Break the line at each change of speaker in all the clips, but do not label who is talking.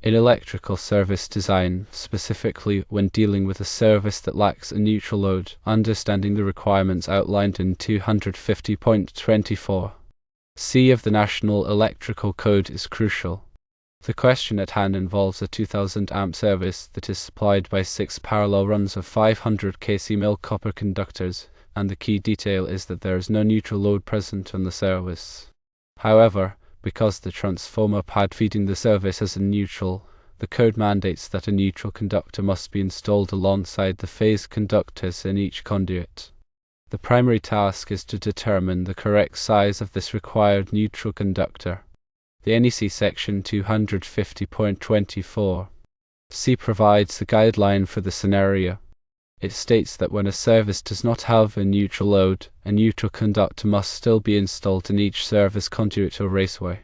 In electrical service design, specifically when dealing with a service that lacks a neutral load, understanding the requirements outlined in 250.24 C of the National Electrical Code is crucial. The question at hand involves a 2000 amp service that is supplied by 6 parallel runs of 500 kcmil copper conductors, and the key detail is that there is no neutral load present on the service. However, because the transformer pad feeding the service is a neutral, the code mandates that a neutral conductor must be installed alongside the phase conductors in each conduit. The primary task is to determine the correct size of this required neutral conductor. The NEC section 250.24 C provides the guideline for the scenario. It states that when a service does not have a neutral load, a neutral conductor must still be installed in each service conduit or raceway.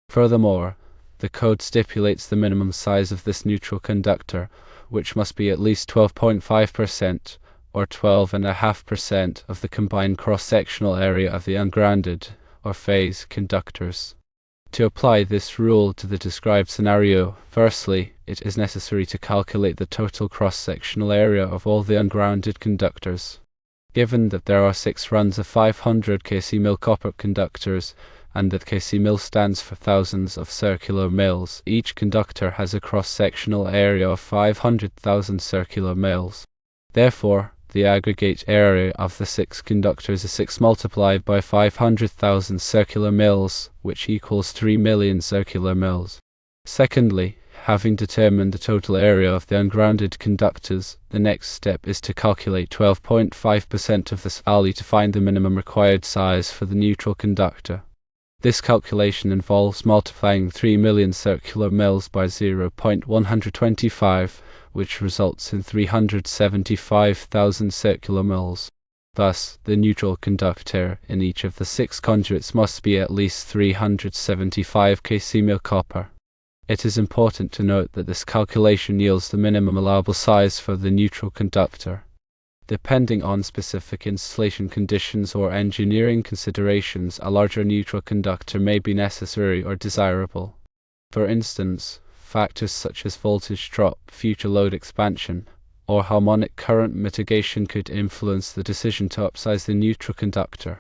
Furthermore, the code stipulates the minimum size of this neutral conductor, which must be at least 12.5% or 12.5% of the combined cross-sectional area of the ungrounded or phase conductors. To apply this rule to the described scenario, firstly, it is necessary to calculate the total cross-sectional area of all the ungrounded conductors. Given that there are 6 runs of 500 kcmil copper conductors, and that kcmil stands for thousands of circular mils, each conductor has a cross-sectional area of 500,000 circular mils. Therefore, the aggregate area of the 6 conductors is 6 multiplied by 500,000 circular mils, which equals 3 million circular mils. Secondly, having determined the total area of the ungrounded conductors, the next step is to calculate 12.5% of this value to find the minimum required size for the neutral conductor. This calculation involves multiplying 3 million circular mils by 0.125, which results in 375,000 circular mils. Thus, the neutral conductor in each of the 6 conduits must be at least 375 kcmil copper. It is important to note that this calculation yields the minimum allowable size for the neutral conductor. Depending on specific installation conditions or engineering considerations, a larger neutral conductor may be necessary or desirable. For instance, factors such as voltage drop, future load expansion, or harmonic current mitigation could influence the decision to upsize the neutral conductor.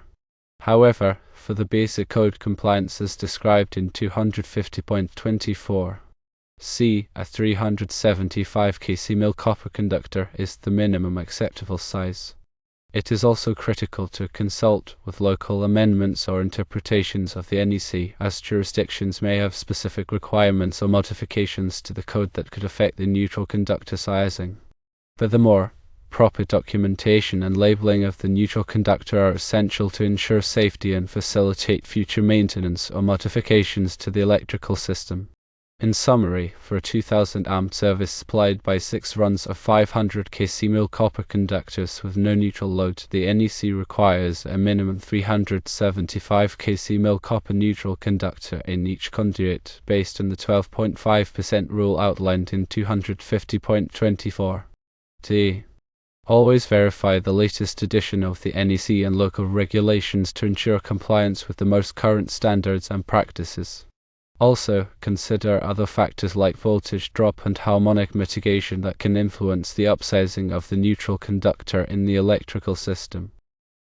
However, for the basic code compliance as described in 250.24 C, a 375 kcmil copper conductor is the minimum acceptable size. It is also critical to consult with local amendments or interpretations of the NEC, as jurisdictions may have specific requirements or modifications to the code that could affect the neutral conductor sizing. Furthermore, proper documentation and labeling of the neutral conductor are essential to ensure safety and facilitate future maintenance or modifications to the electrical system. In summary, for a 2000 amp service supplied by 6 runs of 500 kcmil copper conductors with no neutral load, the NEC requires a minimum 375 kcmil copper neutral conductor in each conduit, based on the 12.5% rule outlined in 250.24 D. Always verify the latest edition of the NEC and local regulations to ensure compliance with the most current standards and practices. Also, consider other factors like voltage drop and harmonic mitigation that can influence the upsizing of the neutral conductor in the electrical system.